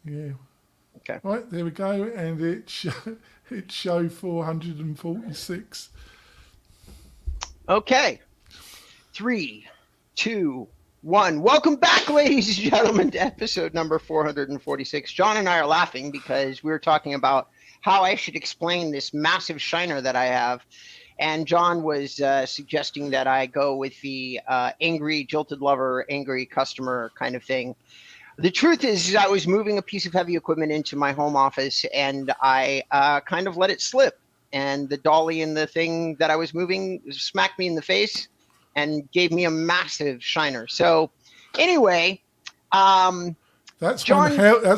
Yeah. Okay. Right, there we go. And it show 446. Okay. 3, 2, 1. Welcome back, ladies and gentlemen, to episode number 446. John and I are laughing because we were talking about how I should explain this massive shiner that I have. And John was suggesting that I go with the angry, jilted lover, angry customer kind of thing. The truth is I was moving a piece of heavy equipment into my home office, and I kind of let it slip. And the dolly and the thing that I was moving smacked me in the face and gave me a massive shiner. So anyway, That's John,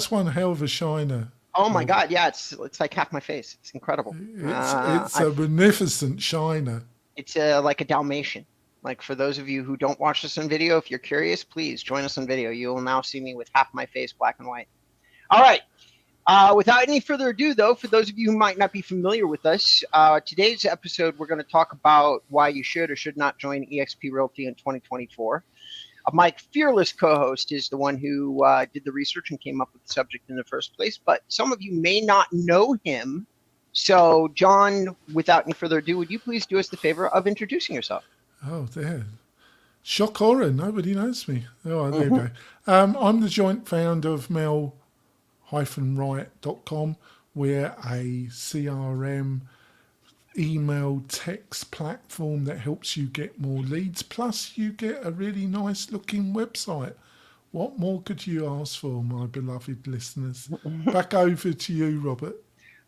one hell of a shiner, oh my Robert. God, yeah, it's like half my face. It's incredible. It's a magnificent shiner. It's like a Dalmatian. Like, for those of you who don't watch this on video, if you're curious, please join us on video. You will now see me with half my face black and white. All right. Without any further ado, though, for those of you who might not be familiar with us, today's episode, we're going to talk about why you should or should not join EXP Realty in 2024. My fearless co-host is the one who did the research and came up with the subject in the first place, but some of you may not know him. So, John, without any further ado, would you please do us the favor of introducing yourself? Oh, there. Shock horror. Nobody knows me. Oh, there you go. I'm the joint founder of mel-wright.com. We're a CRM email text platform that helps you get more leads. Plus, you get a really nice looking website. What more could you ask for, my beloved listeners? Back over to you, Robert.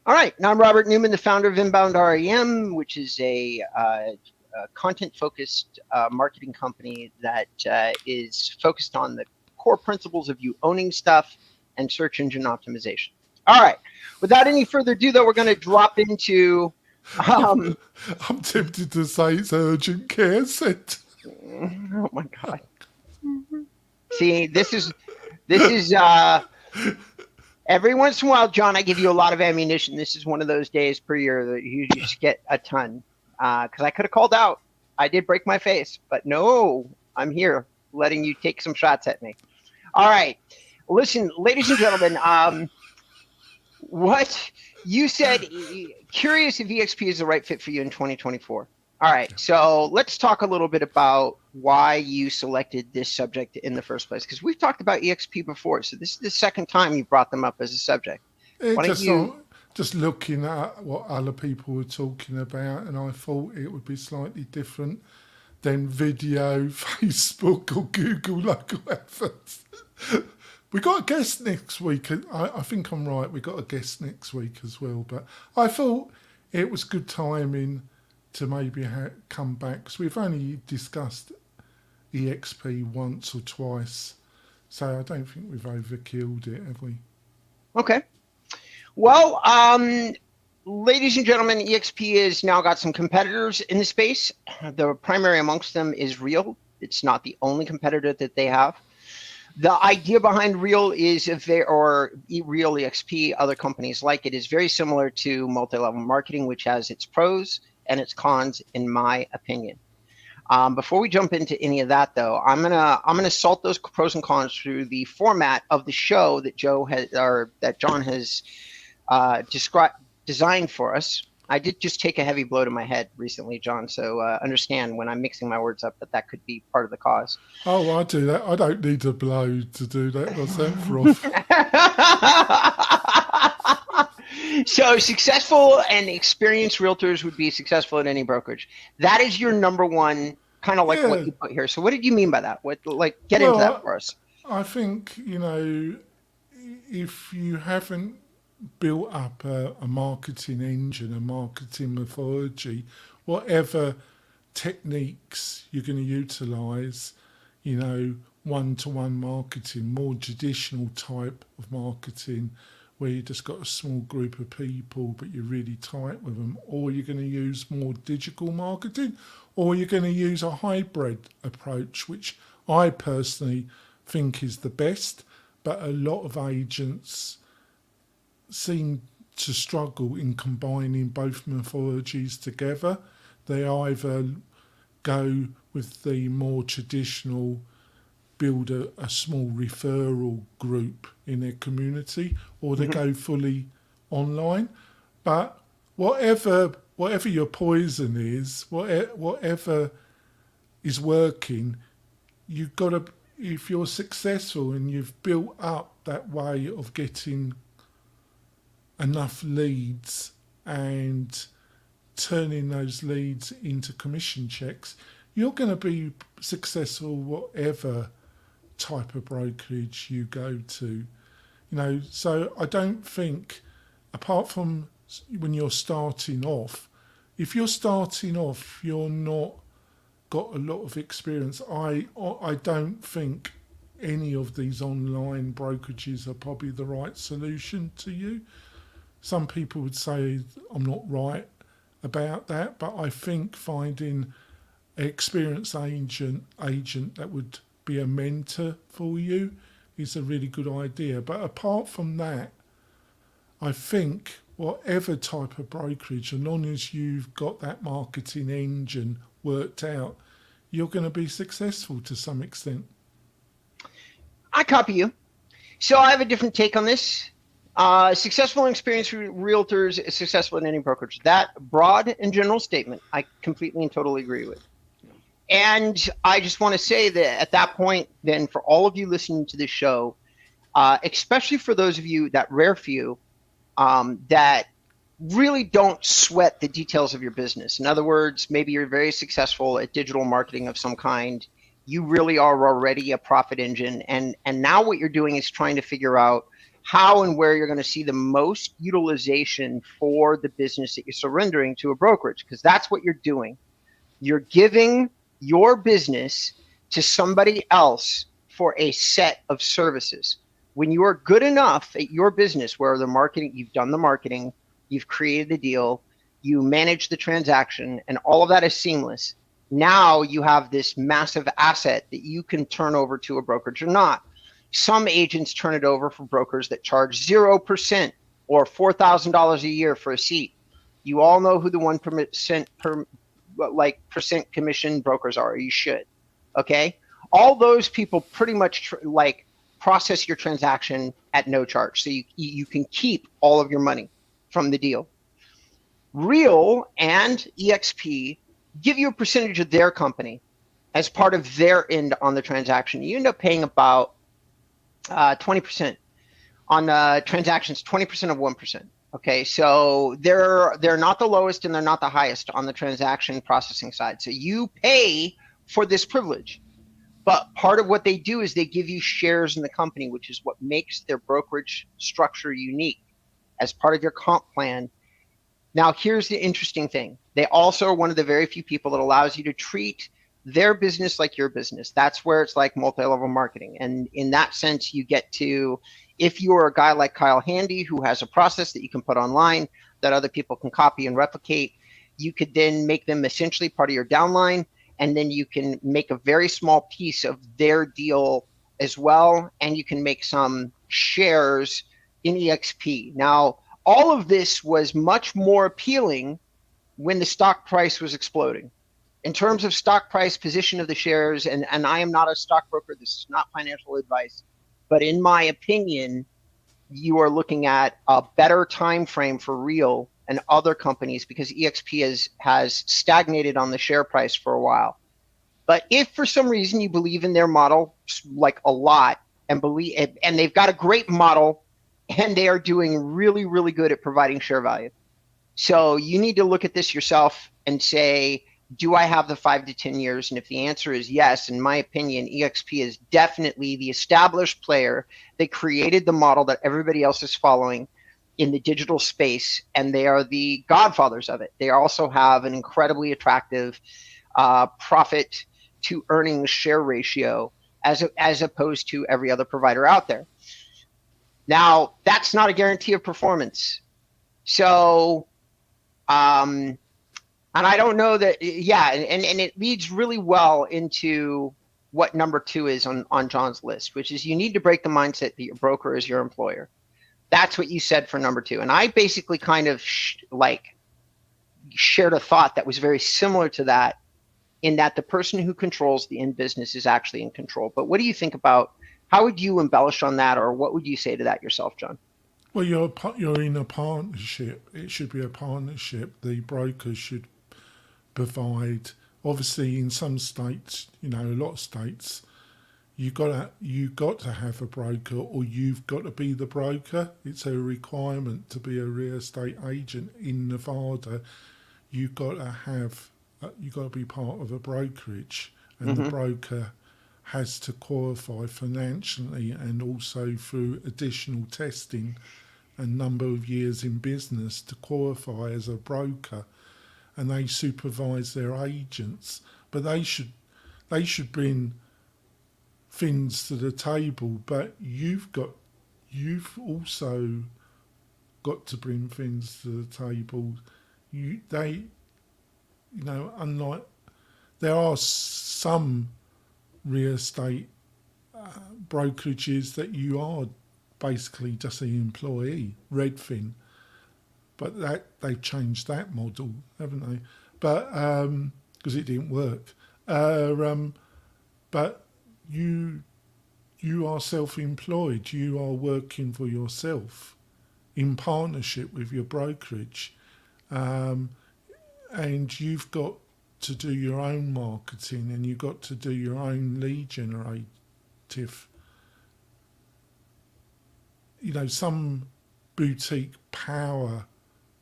All right. Now, I'm Robert Newman, the founder of Inbound REM, which is a content-focused marketing company that is focused on the core principles of you owning stuff and search engine optimization. All right. Without any further ado, though, we're going to drop into... I'm tempted to say it's urgent care centre. Oh, my God. See, this is every once in a while, John, I give you a lot of ammunition. This is one of those days per year that you just get a ton. Because I could have called out. I did break my face, but no, I'm here letting you take some shots at me. All right. Listen, ladies and gentlemen, what you said, curious if EXP is the right fit for you in 2024. All right. So let's talk a little bit about why you selected this subject in the first place, because we've talked about EXP before. So this is the second time you brought them up as a subject. Why don't you... Just looking at what other people were talking about, and I thought it would be slightly different than video, Facebook, or Google local adverts. We got a guest next week. I think I'm right. We got a guest next week as well. But I thought it was good timing to maybe come back, because we've only discussed EXP once or twice, so I don't think we've overkilled it, have we? Okay. Well, ladies and gentlemen, EXP has now got some competitors in the space. The primary amongst them is Real. It's not the only competitor that they have. The idea behind Real is Real EXP, other companies like it, is very similar to multi-level marketing, which has its pros and its cons, in my opinion. Before we jump into any of that, though, I'm gonna sort those pros and cons through the format of the show that John has designed for us. I did just take a heavy blow to my head recently, John, so understand when I'm mixing my words up that could be part of the cause. Oh, I do that. I don't need a blow to do that myself, Rob. So successful and experienced realtors would be successful at any brokerage. That is your number one, kind of like what you put here. So what did you mean by that? Get into that for us. I think, if you haven't built up a marketing engine, a marketing methodology, whatever techniques you're going to utilise, one-to-one marketing, more traditional type of marketing, where you just got a small group of people but you're really tight with them, or you're going to use more digital marketing, or you're going to use a hybrid approach, which I personally think is the best, but a lot of agents seem to struggle in combining both methodologies together. They either go with the more traditional build a small referral group in their community, or they go fully online. But whatever your poison is, whatever is working, you've got to, if you're successful and you've built up that way of getting enough leads and turning those leads into commission checks, you're going to be successful whatever type of brokerage you go to. So I don't think, apart from when you're starting off, if you're starting off, you're not got a lot of experience. I don't think any of these online brokerages are probably the right solution to you. Some people would say I'm not right about that, but I think finding an experienced agent that would be a mentor for you is a really good idea. But apart from that, I think whatever type of brokerage, as long as you've got that marketing engine worked out, you're going to be successful to some extent. I copy you. So I have a different take on this. Successful and experienced realtors is successful in any brokerage. That broad and general statement, I completely and totally agree with. And I just want to say that at that point, then for all of you listening to this show, especially for those of you, that rare few, that really don't sweat the details of your business. In other words, maybe you're very successful at digital marketing of some kind. You really are already a profit engine. And now what you're doing is trying to figure out how and where you're going to see the most utilization for the business that you're surrendering to a brokerage, because that's what you're doing. You're giving your business to somebody else for a set of services. When you are good enough at your business where the marketing, you've done the marketing, you've created the deal, you manage the transaction, and all of that is seamless, now you have this massive asset that you can turn over to a brokerage or not. Some agents turn it over for brokers that charge 0% or $4,000 a year for a seat. You all know who the 1% percent commission brokers are. You should. Okay. All those people pretty much process your transaction at no charge. So you can keep all of your money from the deal. Real and EXP give you a percentage of their company as part of their end on the transaction. You end up paying about 20% on transactions, 20% of 1%. Okay, so they're not the lowest and they're not the highest on the transaction processing side. So you pay for this privilege. But part of what they do is they give you shares in the company, which is what makes their brokerage structure unique as part of your comp plan. Now, here's the interesting thing. They also are one of the very few people that allows you to treat their business like your business. That's where it's like multi-level marketing. And in that sense, you get to, if you're a guy like Kyle Handy, who has a process that you can put online that other people can copy and replicate, you could then make them essentially part of your downline. And then you can make a very small piece of their deal as well. And you can make some shares in EXP. Now, all of this was much more appealing when the stock price was exploding. In terms of stock price, position of the shares, and I am not a stockbroker, this is not financial advice, but in my opinion, you are looking at a better time frame for Real and other companies because EXP has stagnated on the share price for a while. But if for some reason you believe in their model like a lot and they've got a great model and they are doing really, really good at providing share value. So you need to look at this yourself and say, do I have the 5 to 10 years? And if the answer is yes, in my opinion, EXP is definitely the established player. They created the model that everybody else is following in the digital space, and they are the godfathers of it. They also have an incredibly attractive profit to earnings share ratio as opposed to every other provider out there. Now, that's not a guarantee of performance. So, and I don't know that, yeah, and it leads really well into what number 2 is on John's list, which is you need to break the mindset that your broker is your employer. That's what you said for number 2. And I basically kind of shared a thought that was very similar to that in that the person who controls the end business is actually in control. But what do you think about, how would you embellish on that, or what would you say to that yourself, John? Well, you're in a partnership. It should be a partnership. The brokers should provide. Obviously, in some states, a lot of states, you got to have a broker, or you've got to be the broker. It's a requirement to be a real estate agent in Nevada. You got to be part of a brokerage, and the Mm-hmm. broker has to qualify financially and also through additional testing and number of years in business to qualify as a broker, and they supervise their agents. But they should bring things to the table. But you've also got to bring things to the table. Unlike, there are some real estate brokerages that you are basically just an employee, Redfin, but that they've changed that model, haven't they? But because it didn't work. But you are self-employed. You are working for yourself in partnership with your brokerage, um, and you've got to do your own marketing, and you've got to do your own lead generative. Some boutique power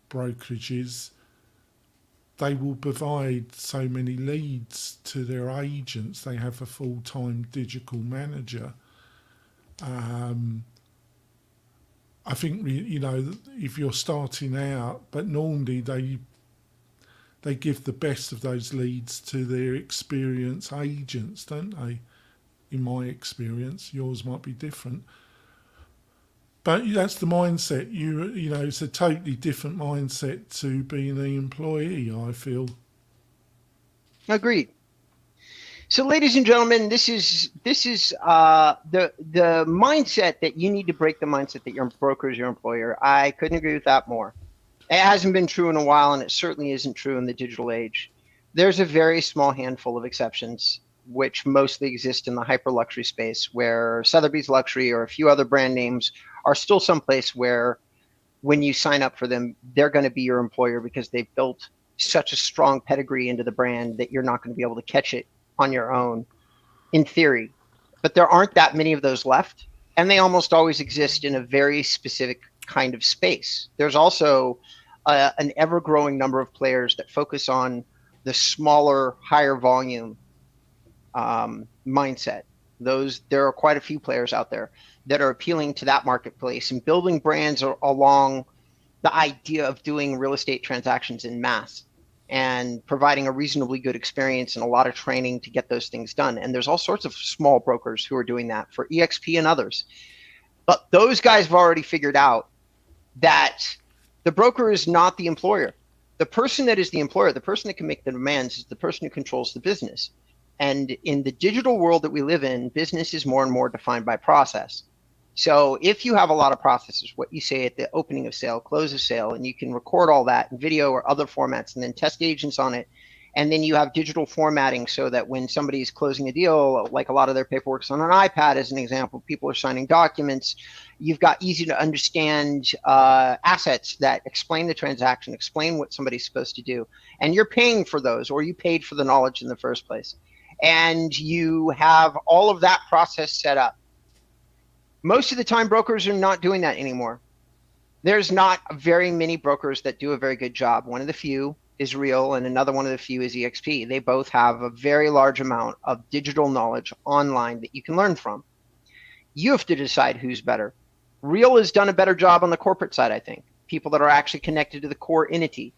brokerages, they will provide so many leads to their agents. They have a full-time digital manager. I think if you're starting out, but normally they give the best of those leads to their experienced agents, don't they? In my experience, yours might be different. But that's the mindset. It's a totally different mindset to being an employee, I feel. Agreed. So, ladies and gentlemen, this is the mindset that you need to break, the mindset that your broker is your employer. I couldn't agree with that more. It hasn't been true in a while, and it certainly isn't true in the digital age. There's a very small handful of exceptions, which mostly exist in the hyper luxury space, where Sotheby's Luxury or a few other brand names are still someplace where when you sign up for them, they're going to be your employer because they've built such a strong pedigree into the brand that you're not going to be able to catch it on your own, in theory. But there aren't that many of those left, and they almost always exist in a very specific kind of space. There's also an ever-growing number of players that focus on the smaller, higher volume mindset. There are quite a few players out there that are appealing to that marketplace and building brands along the idea of doing real estate transactions in mass and providing a reasonably good experience and a lot of training to get those things done. And there's all sorts of small brokers who are doing that for EXP and others. But those guys have already figured out that the broker is not the employer. The person that is the employer, the person that can make the demands, is the person who controls the business. And in the digital world that we live in, business is more and more defined by process. So if you have a lot of processes, what you say at the opening of sale, close of sale, and you can record all that in video or other formats and then test agents on it, and then you have digital formatting so that when somebody's closing a deal, like a lot of their paperwork's on an iPad as an example, people are signing documents, you've got easy to understand assets that explain the transaction, explain what somebody's supposed to do, and you're paying for those, or you paid for the knowledge in the first place. And you have all of that process set up. Most of the time, brokers are not doing that anymore. There's not very many brokers that do a very good job. One of the few is Real, and another one of the few is EXP. They both have a very large amount of digital knowledge online that you can learn from. You have to decide who's better. Real has done a better job on the corporate side, I think. People that are actually connected to the core entity.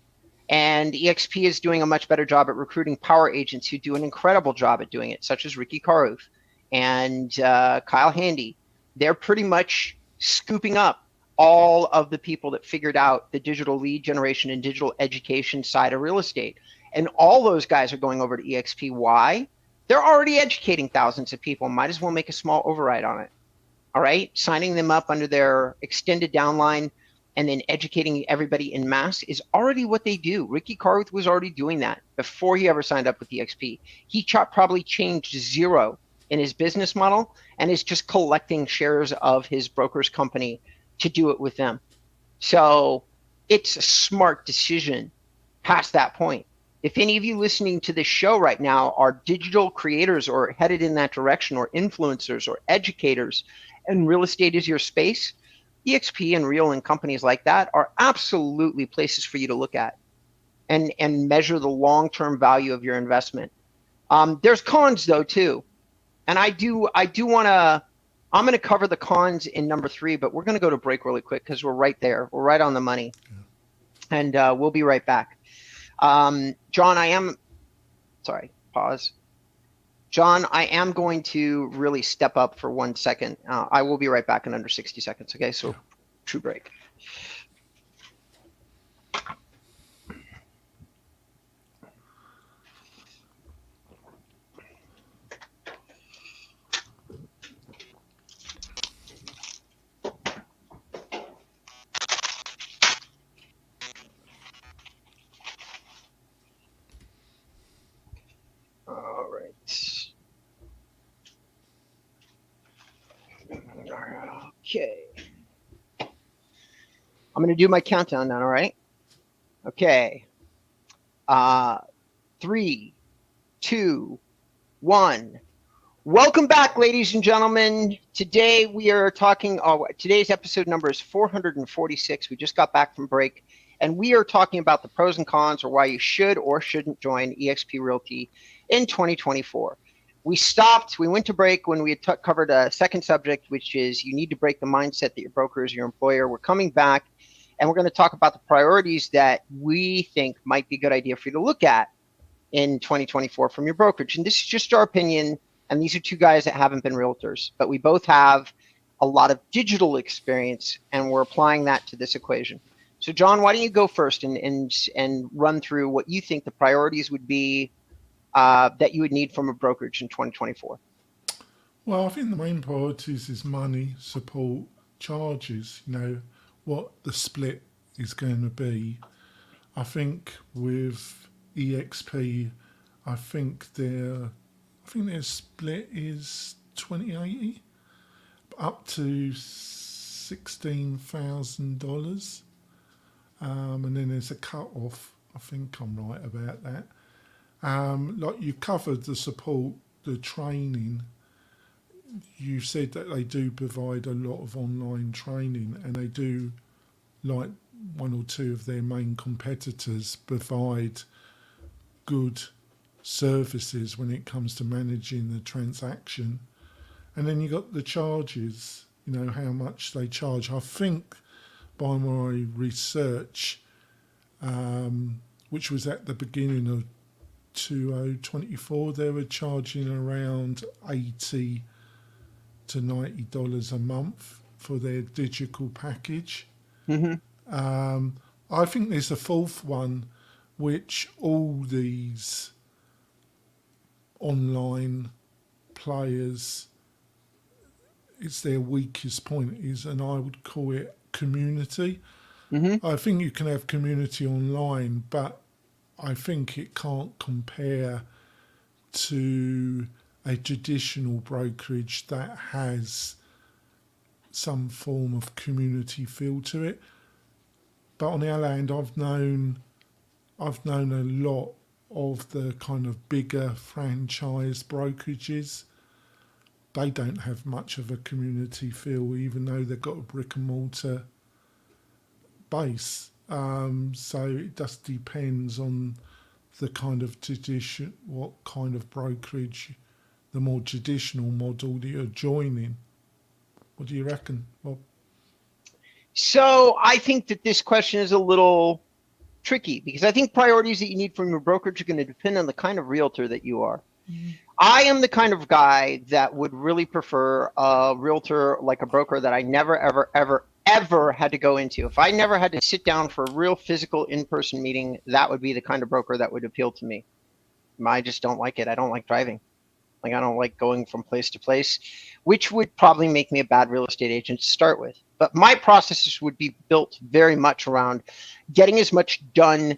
And EXP is doing a much better job at recruiting power agents who do an incredible job at doing it, such as Ricky Caruth and Kyle Handy. They're pretty much scooping up all of the people that figured out the digital lead generation and digital education side of real estate. And all those guys are going over to EXP. Why? They're already educating thousands of people. Might as well make a small override on it. All right? Signing them up under their extended downline and then educating everybody en masse is already what they do. Ricky Carruth was already doing that before he ever signed up with EXP. He probably changed zero in his business model and is just collecting shares of his broker's company to do it with them. So it's a smart decision past that point. If any of you listening to this show right now are digital creators or headed in that direction, or influencers or educators, and real estate is your space, EXP and Real and companies like that are absolutely places for you to look at and measure the long-term value of your investment. There's cons though too, and I do want to. I'm going to cover the cons in number 3, but we're going to go to break really quick because we're right there. We're right on the money, and we'll be right back. John, pause. John, I am going to really step up for 1 second. I will be right back in under 60 seconds. Okay, so true break. All right. Okay. I'm going to do my countdown now, all right? Okay. 3, 2, 1. Welcome back, ladies and gentlemen. Today we are talking, today's episode number is 446. We just got back from break, and we are talking about the pros and cons, or why you should or shouldn't join EXP Realty in 2024. We went to break when we had covered a second subject, which is you need to break the mindset that your broker is your employer. We're coming back, and we're going to talk about the priorities that we think might be a good idea for you to look at in 2024 from your brokerage. And this is just our opinion, and these are two guys that haven't been realtors, but we both have a lot of digital experience, and we're applying that to this equation. So John, why don't you go first and run through what you think the priorities would be that you would need from a brokerage in 2024? Well, I think the main priorities is money, support, charges, what the split is going to be. I think with EXP, I think their split is 20/80, up to $16,000. And then there's a cut off. I think I'm right about that. Like you covered the support, the training. You said that they do provide a lot of online training, and they do, like one or two of their main competitors, provide good services when it comes to managing the transaction. And then you got the charges, how much they charge. I think by my research, which was at the beginning of 2024, they were charging around $80 to $90 a month for their digital package. Mm-hmm. I think there's a fourth one, which all these online players, it's their weakest point is, and I would call it community. Mm-hmm. I think you can have community online, but I think it can't compare to a traditional brokerage that has some form of community feel to it. But on the other hand, I've known a lot of the kind of bigger franchise brokerages. They don't have much of a community feel, even though they've got a brick and mortar base. So it just depends on the kind of tradition, what kind of brokerage, the more traditional model that you're joining. What do you reckon, Bob? So I think that this question is a little tricky, because I think priorities that you need from your brokerage are going to depend on the kind of realtor that you are. Mm-hmm. I am the kind of guy that would really prefer a realtor, like a broker that I never, ever, ever, ever had to go into. If I never had to sit down for a real physical in-person meeting, that would be the kind of broker that would appeal to me. I just don't like it. I don't like driving. I don't like going from place to place, which would probably make me a bad real estate agent to start with. But my processes would be built very much around getting as much done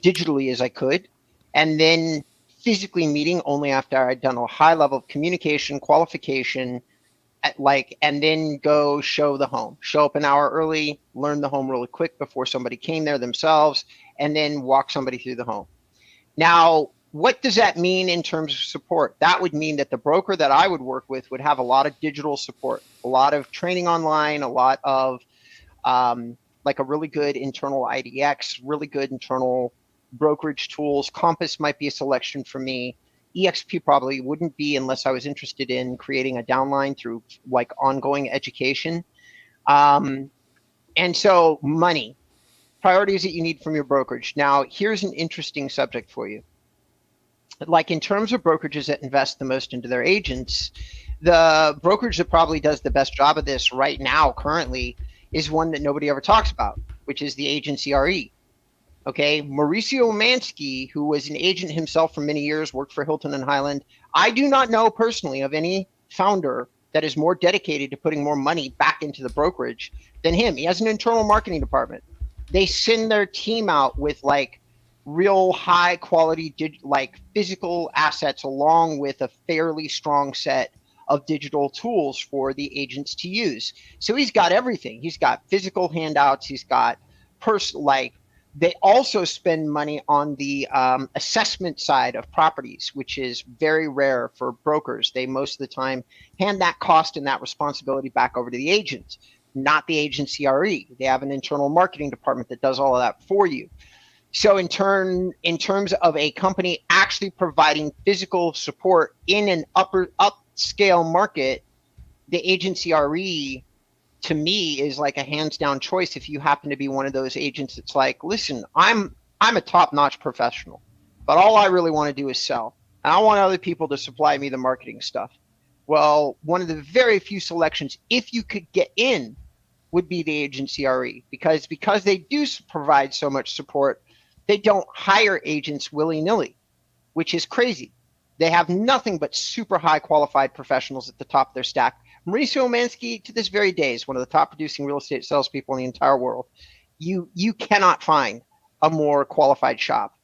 digitally as I could, and then physically meeting only after I'd done a high level of communication, qualification, and then go show the home. Show up an hour early, learn the home really quick before somebody came there themselves, and then walk somebody through the home. Now, what does that mean in terms of support? That would mean that the broker that I would work with would have a lot of digital support, a lot of training online, a lot of like a really good internal IDX, really good internal brokerage tools. Compass might be a selection for me. EXP probably wouldn't be unless I was interested in creating a downline through like ongoing education. And so money, priorities that you need from your brokerage. Now, here's an interesting subject for you. Like in terms of brokerages that invest the most into their agents, the brokerage that probably does the best job of this right now currently is one that nobody ever talks about, which is the agency RE. Okay, Mauricio Mansky, who was an agent himself for many years, worked for Hilton and Highland. I do not know personally of any founder that is more dedicated to putting more money back into the brokerage than him. He has an internal marketing department. They send their team out with like real high quality like physical assets along with a fairly strong set of digital tools for the agents to use. So he's got everything. He's got physical handouts. He's got they also spend money on the assessment side of properties, which is very rare for brokers. They most of the time hand that cost and that responsibility back over to the agent, not the agency RE. They have an internal marketing department that does all of that for you. So in terms of a company actually providing physical support in an upscale market, the agency RE to me is like a hands down choice if you happen to be one of those agents that's like, listen, I'm a top-notch professional, but all I really want to do is sell. And I want other people to supply me the marketing stuff. Well, one of the very few selections, if you could get in, would be the agency RE, because they do provide so much support, they don't hire agents willy-nilly, which is crazy. They have nothing but super high qualified professionals at the top of their stack. Mauricio Mansky, to this very day, is one of the top producing real estate salespeople in the entire world. You cannot find a more qualified shop.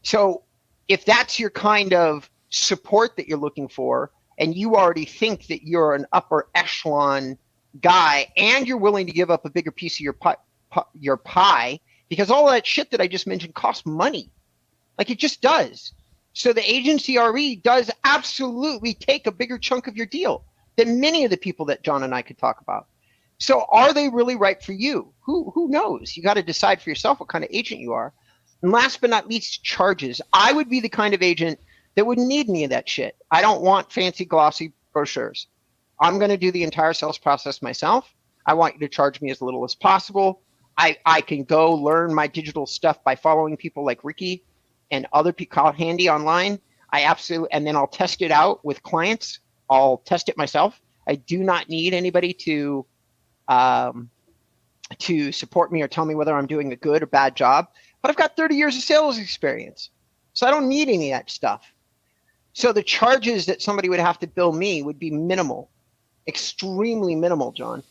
So if that's your kind of support that you're looking for, and you already think that you're an upper echelon guy, and you're willing to give up a bigger piece of your pie, because all that shit that I just mentioned costs money. Like it just does. So the agency RE does absolutely take a bigger chunk of your deal than many of the people that John and I could talk about. So are they really right for you? Who knows? You got to decide for yourself what kind of agent you are. And last but not least, charges. I would be the kind of agent that wouldn't need any of that shit. I don't want fancy glossy brochures. I'm going to do the entire sales process myself. I want you to charge me as little as possible. I can go learn my digital stuff by following people like Ricky and other people handy online. And then I'll test it out with clients. I'll test it myself. I do not need anybody to support me or tell me whether I'm doing a good or bad job. But I've got 30 years of sales experience, so I don't need any of that stuff. So the charges that somebody would have to bill me would be minimal, extremely minimal, John.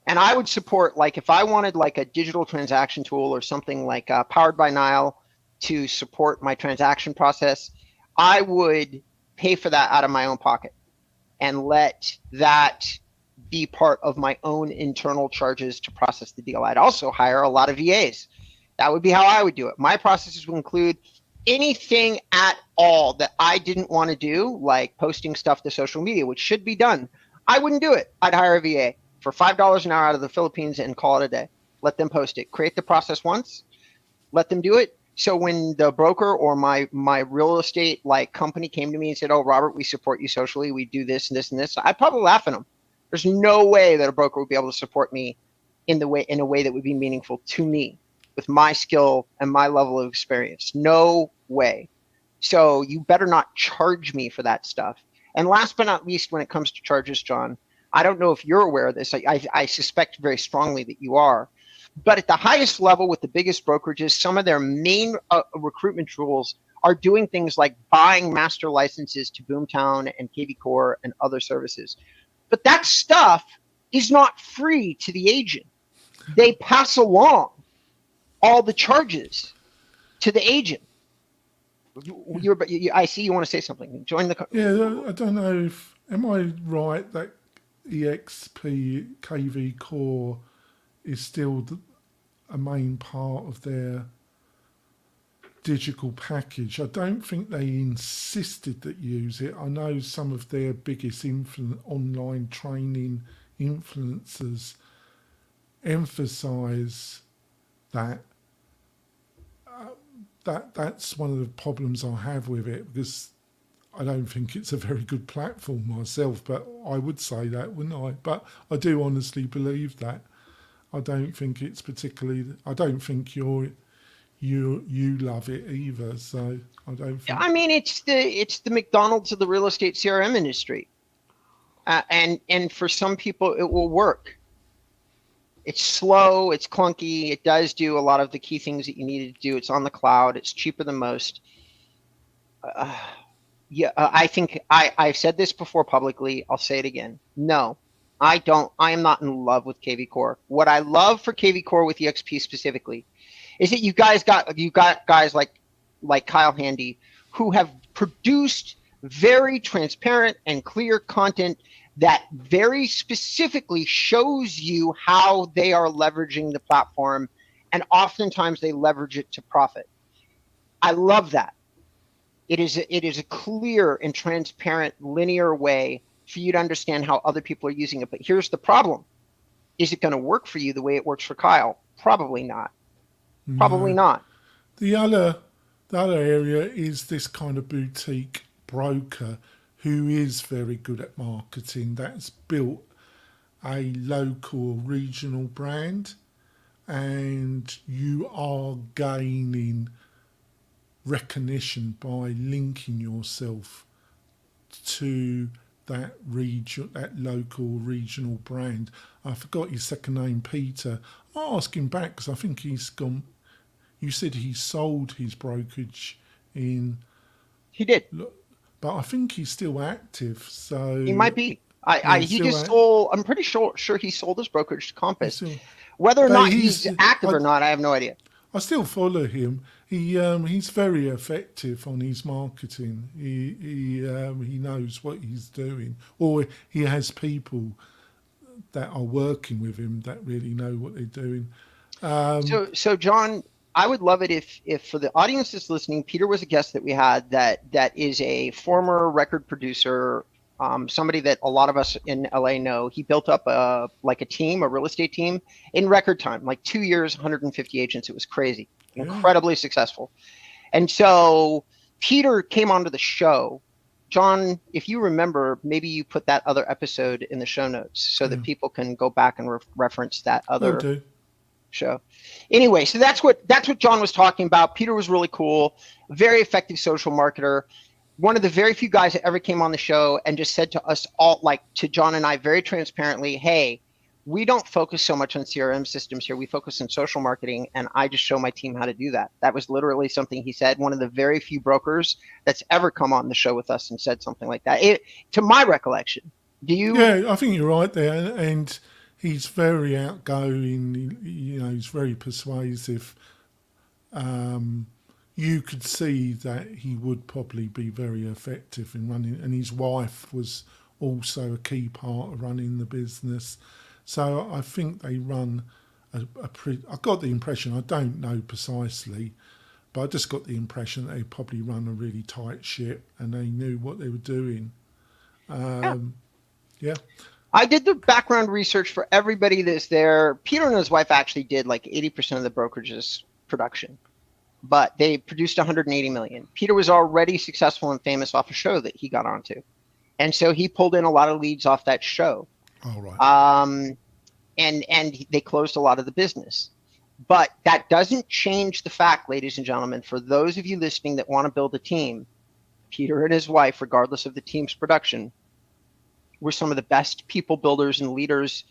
And I would support, like if I wanted like a digital transaction tool or something like Powered by Nile to support my transaction process, I would pay for that out of my own pocket and let that be part of my own internal charges to process the deal. I'd also hire a lot of VAs. That would be how I would do it. My processes would include anything at all that I didn't want to do, like posting stuff to social media, which should be done. I wouldn't do it. I'd hire a VA for $5 an hour out of the Philippines and call it a day. Let them post it. Create the process once. Let them do it. So when the broker or my real estate like company came to me and said, "Oh, Robert, we support you socially. We do this and this and this," I'd probably laugh at them. There's no way that a broker would be able to support me in a way that would be meaningful to me with my skill and my level of experience. No way. So you better not charge me for that stuff. And last but not least, when it comes to charges, John, I don't know if you're aware of this. I suspect very strongly that you are. But at the highest level with the biggest brokerages, some of their main recruitment tools are doing things like buying master licenses to Boomtown and KV Core and other services. But that stuff is not free to the agent. They pass along all the charges to the agent. I see you want to say something. Join the. Yeah, I don't know if am I right that EXP KV Core is still a main part of their digital package. I don't think they insisted that you use it. I know some of their biggest online training influencers emphasize that. That's one of the problems I have with it, because I don't think it's a very good platform myself, but I would say that, wouldn't I? But I do honestly believe that. I don't think it's particularly. I don't think you love it either. So I don't think. I mean, it's the McDonald's of the real estate CRM industry, and for some people it will work. It's slow, it's clunky, it does do a lot of the key things that you need to do. It's on the cloud, it's cheaper than most. I think I've said this before publicly, I'll say it again. No, I am not in love with KV Core. What I love for KV Core with EXP specifically is that you got guys like Kyle Handy who have produced very transparent and clear content that very specifically shows you how they are leveraging the platform, and oftentimes they leverage it to profit. I love that. It is a clear and transparent linear way for you to understand how other people are using it. But here's the problem. Is it going to work for you the way it works for Kyle? Probably not. No. Probably not. The other area is this kind of boutique broker who is very good at marketing, that's built a local regional brand, and you are gaining recognition by linking yourself to that region, that local regional brand. I forgot his second name, Peter. I'll ask him back because I think he's gone. You said he sold his brokerage in. He did. But I think he's still active, so he might be. He just sold. I'm pretty sure he sold his brokerage to Compass. Whether or not he's active or not, I have no idea. I still follow him. He's very effective on his marketing. He knows what he's doing, or he has people that are working with him that really know what they're doing. So John, I would love it if for the audience that's listening, Peter was a guest that we had that is a former record producer, somebody that a lot of us in LA know. He built up a real estate team in record time, like 2 years, 150 agents. It was crazy, incredibly successful. And so Peter came onto the show. John, if you remember, maybe you put that other episode in the show notes so that people can go back and reference that other show. Anyway, so that's what John was talking about. Peter was really cool, very effective social marketer, one of the very few guys that ever came on the show and just said to us all, like to John and I very transparently, hey, we don't focus so much on CRM systems here. We focus on social marketing, and I just show my team how to do that. That was literally something he said, one of the very few brokers that's ever come on the show with us and said something like that. To my recollection. Do you? Yeah, I think you're right there. And he's very outgoing, he's very persuasive. You could see that he would probably be very effective in running, and his wife was also a key part of running the business. So I think they run I got the impression, I don't know precisely, but I just got the impression that they probably run a really tight ship and they knew what they were doing. Yeah. I did the background research for everybody that's there. Peter and his wife actually did like 80% of the brokerage's production, but they produced 180 million. Peter was already successful and famous off a show that he got onto. And so he pulled in a lot of leads off that show. Oh, right. And they closed a lot of the business. But that doesn't change the fact, ladies and gentlemen, for those of you listening that want to build a team, Peter and his wife, regardless of the team's production, were some of the best people builders and leaders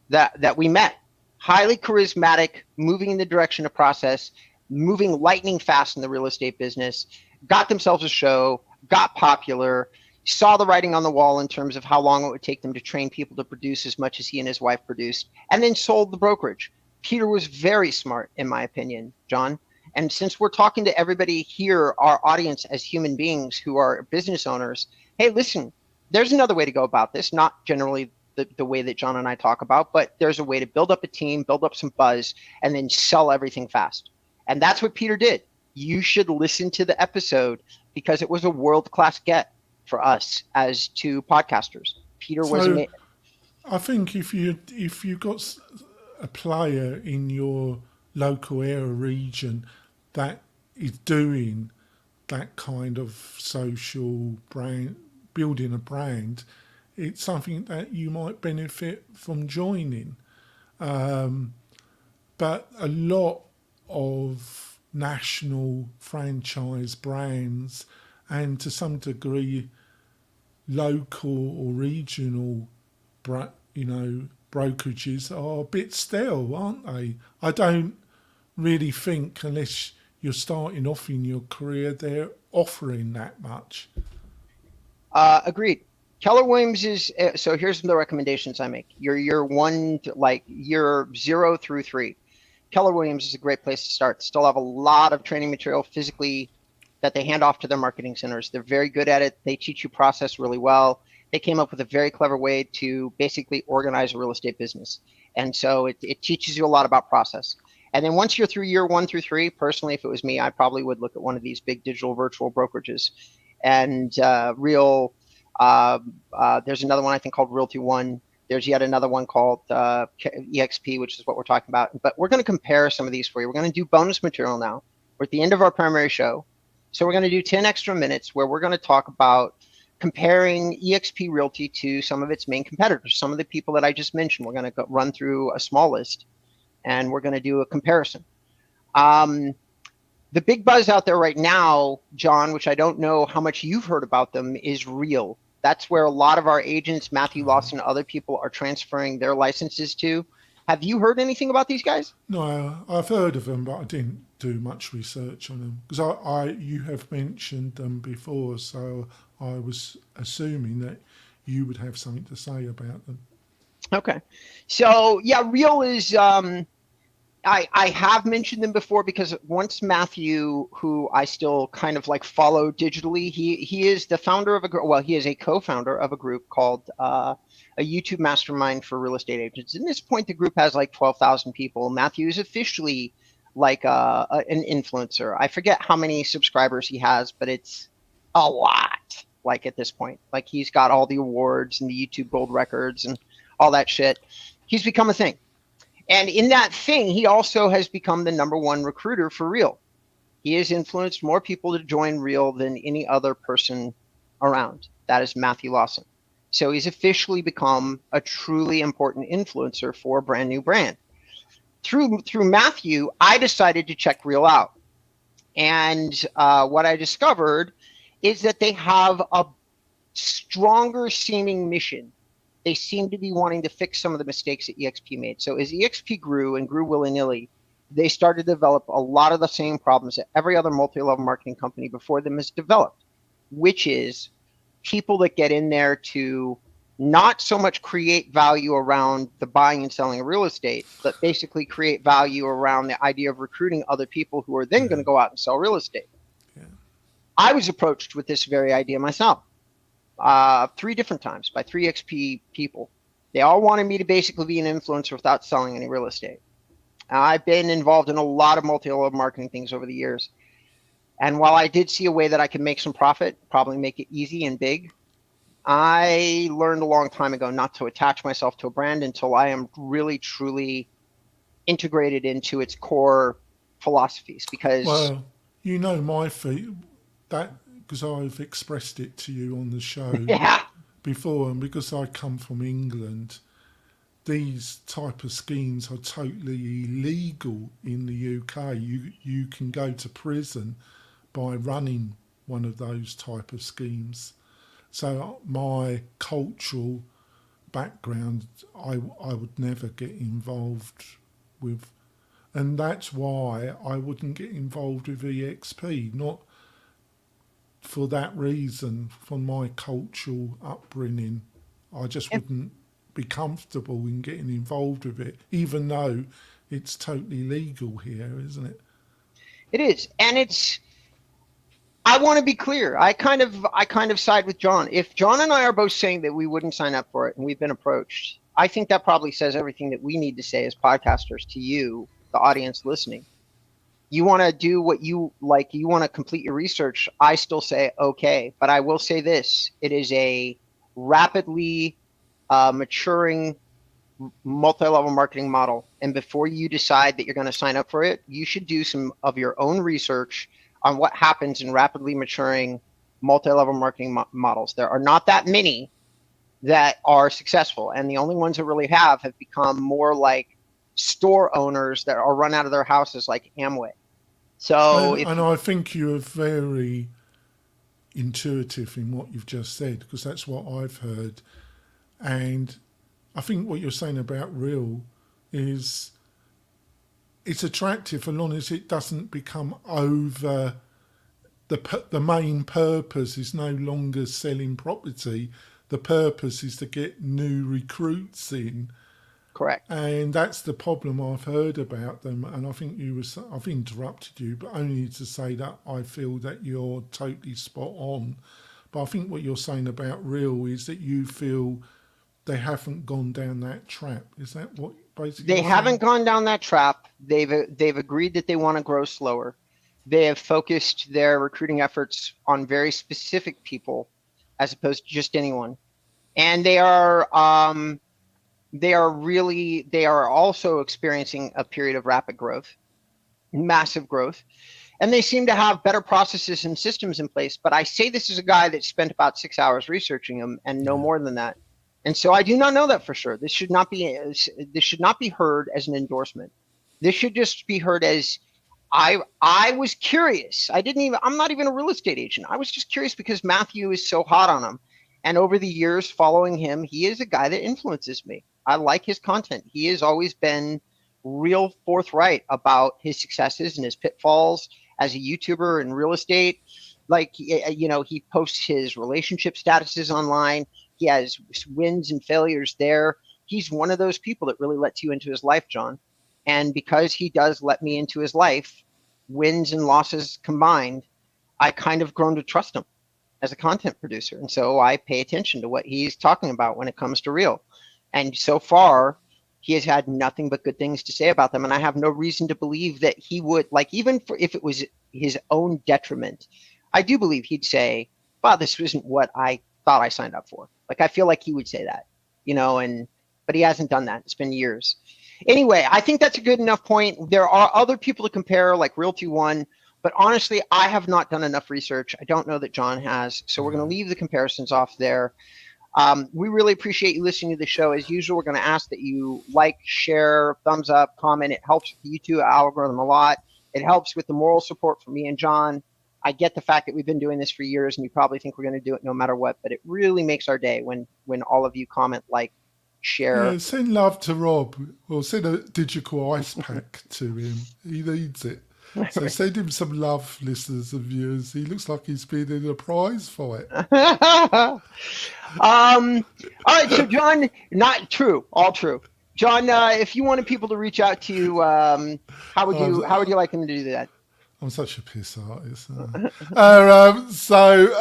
that we met. Highly charismatic, moving in the direction of process, moving lightning fast in the real estate business, got themselves a show, got popular, saw the writing on the wall in terms of how long it would take them to train people to produce as much as he and his wife produced, and then sold the brokerage. Peter was very smart, in my opinion, John. And since we're talking to everybody here, our audience as human beings who are business owners, hey, listen, there's another way to go about this, not generally the way that John and I talk about, but there's a way to build up a team, build up some buzz, and then sell everything fast. And that's what Peter did. You should listen to the episode because it was a world-class get for us as two podcasters. Peter was So amazing. I think if you got a player in your local area region that is doing that kind of social brand, building a brand, it's something that you might benefit from joining. But a lot of national franchise brands and to some degree local or regional brokerages are a bit stale, aren't they? I don't really think, unless you're starting off in your career, they're offering that much. Agreed. Keller Williams is so. Here's the recommendations I make. Your year 0 through 3. Keller Williams is a great place to start. Still have a lot of training material physically that they hand off to their marketing centers. They're very good at it. They teach you process really well. They came up with a very clever way to basically organize a real estate business. And so it teaches you a lot about process. And then once you're through year 1 through 3, personally, if it was me, I probably would look at one of these big digital virtual brokerages. And there's another one I think called Realty One. There's yet another one called EXP, which is what we're talking about. But we're going to compare some of these for you. We're going to do bonus material now. We're at the end of our primary show. So we're going to do 10 extra minutes where we're going to talk about comparing EXP Realty to some of its main competitors, some of the people that I just mentioned. We're going to run through a small list, and we're going to do a comparison. The big buzz out there right now, John, which I don't know how much you've heard about them, is Real. That's where a lot of our agents, Matthew Lawson, other people are transferring their licenses to. Have you heard anything about these guys? No, I've heard of them, but I didn't do much research on them because you have mentioned them before, so I was assuming that you would have something to say about them. Okay, so yeah, Real is. I have mentioned them before because once Matthew, who I still kind of like follow digitally, he is the founder of he is a co-founder of a group called a YouTube Mastermind for Real Estate Agents. At this point, the group has like 12,000 people. Matthew is officially like an influencer. I forget how many subscribers he has, but it's a lot. Like at this point, like he's got all the awards and the YouTube Gold records and all that shit. He's become a thing. And in that thing, he also has become the #1 recruiter for Real. He has influenced more people to join Real than any other person around. That is Matthew Lawson. So he's officially become a truly important influencer for a brand new brand. Through Matthew, I decided to check Real out. And what I discovered is that they have a stronger seeming mission. They seem to be wanting to fix some of the mistakes that EXP made. So as EXP grew and grew willy-nilly, they started to develop a lot of the same problems that every other multi-level marketing company before them has developed, which is people that get in there to not so much create value around the buying and selling of real estate, but basically create value around the idea of recruiting other people who are then going to go out and sell real estate. Yeah. I was approached with this very idea myself. 3 different times by 3 XP people. They all wanted me to basically be an influencer without selling any real estate. I've been involved in a lot of multi-level marketing things over the years. And while I did see a way that I could make some profit, probably make it easy and big, I learned a long time ago not to attach myself to a brand until I am really, truly integrated into its core philosophies. Because, well, you know my feet, that because I've expressed it to you on the show yeah, before, and because I come from England, these type of schemes are totally illegal in the UK. You can go to prison by running one of those type of schemes. So my cultural background, I would never get involved with, and that's why I wouldn't get involved with EXP. Not for that reason, from my cultural upbringing. I just wouldn't be comfortable in getting involved with it, even though it's totally legal here, isn't it? It is, and I want to be clear. I kind of side with John. If John and I are both saying that we wouldn't sign up for it and we've been approached, I think that probably says everything that we need to say as podcasters to you, the audience listening. You want to do what you like, you want to complete your research. I still say okay, but I will say this: it is a rapidly maturing multi-level marketing model, and before you decide that you're going to sign up for it, you should do some of your own research on what happens in rapidly maturing multi-level marketing models. There are not that many that are successful, and the only ones that really have become more like store owners that are run out of their houses, like Amway. So and I think you are very intuitive in what you've just said, because that's what I've heard. And I think what you're saying about real is it's attractive as long as it doesn't become over. The main purpose is no longer selling property. The purpose is to get new recruits in. correct. And that's the problem I've heard about them. And I think I've interrupted you, but only to say that I feel that you're totally spot on. But I think what you're saying about real is that you feel they haven't gone down that trap. Is that what basically They haven't gone down that trap. They've agreed that they want to grow slower. They have focused their recruiting efforts on very specific people as opposed to just anyone. And they are also experiencing a period of rapid growth, massive growth. And they seem to have better processes and systems in place. But I say this is a guy that spent about 6 hours researching them and no more than that. And so I do not know that for sure. This should not be heard as an endorsement. This should just be heard as I was curious. I'm not even a real estate agent. I was just curious because Matthew is so hot on him. And over the years following him, he is a guy that influences me. I like his content. He has always been real forthright about his successes and his pitfalls as a YouTuber in real estate. Like, he posts his relationship statuses online. He has wins and failures there. He's one of those people that really lets you into his life, John. And because he does let me into his life, wins and losses combined, I kind of grown to trust him as a content producer. And so I pay attention to what he's talking about when it comes to real. And so far, he has had nothing but good things to say about them. And I have no reason to believe that he would, like, even if it was his own detriment, I do believe he'd say, wow, this isn't what I thought I signed up for. Like, I feel like he would say that, but he hasn't done that. It's been years. Anyway, I think that's a good enough point. There are other people to compare, like Realty One, but honestly, I have not done enough research. I don't know that John has, so we're going to leave the comparisons off there. We really appreciate you listening to the show. As usual, we're going to ask that you like, share, thumbs up, comment. It helps with the YouTube algorithm a lot. It helps with the moral support for me and John. I get the fact that we've been doing this for years, and you probably think we're going to do it no matter what, but it really makes our day when all of you comment, like, share. Yeah, send love to Rob, or send a digital ice pack to him. He needs it. So send him some love, listeners and viewers. He looks like he's been in a prize fight. All right, so John, not true, all true. John, if you wanted people to reach out to you, how would you like them to do that? I'm such a piss artist. So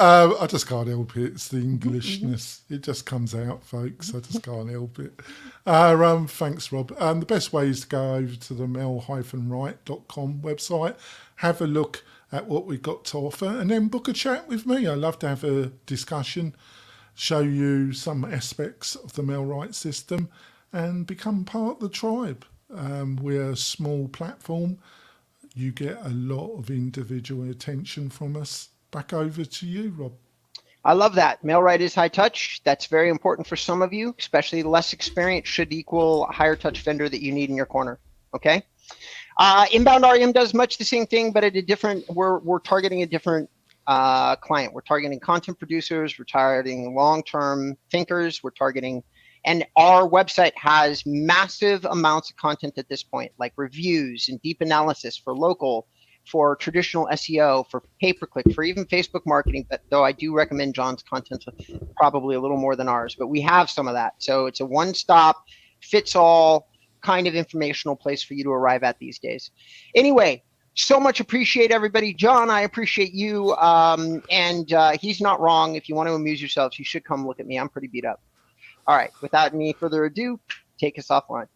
I just can't help it. It's the Englishness. It just comes out, folks. I just can't help it. Thanks, Rob. The best way is to go over to the mel-wright.com website, have a look at what we've got to offer, and then book a chat with me. I love to have a discussion, show you some aspects of the Mel Wright system, and become part of the tribe. We're a small platform. You get a lot of individual attention from us. Back over to you, Rob. I love that. Mel Wright is high touch. That's very important for some of you, especially less experience should equal a higher touch vendor that you need in your corner. Okay. Inbound REM does much the same thing, but at a different, we're targeting a different client. We're targeting content producers. We're targeting long-term thinkers. And our website has massive amounts of content at this point, like reviews and deep analysis for local, for traditional SEO, for pay-per-click, for even Facebook marketing, but though I do recommend John's content probably a little more than ours, but we have some of that. So it's a one-stop, fits-all kind of informational place for you to arrive at these days. Anyway, so much appreciate everybody. John, I appreciate you. And he's not wrong. If you want to amuse yourselves, you should come look at me. I'm pretty beat up. All right, without any further ado, take us offline.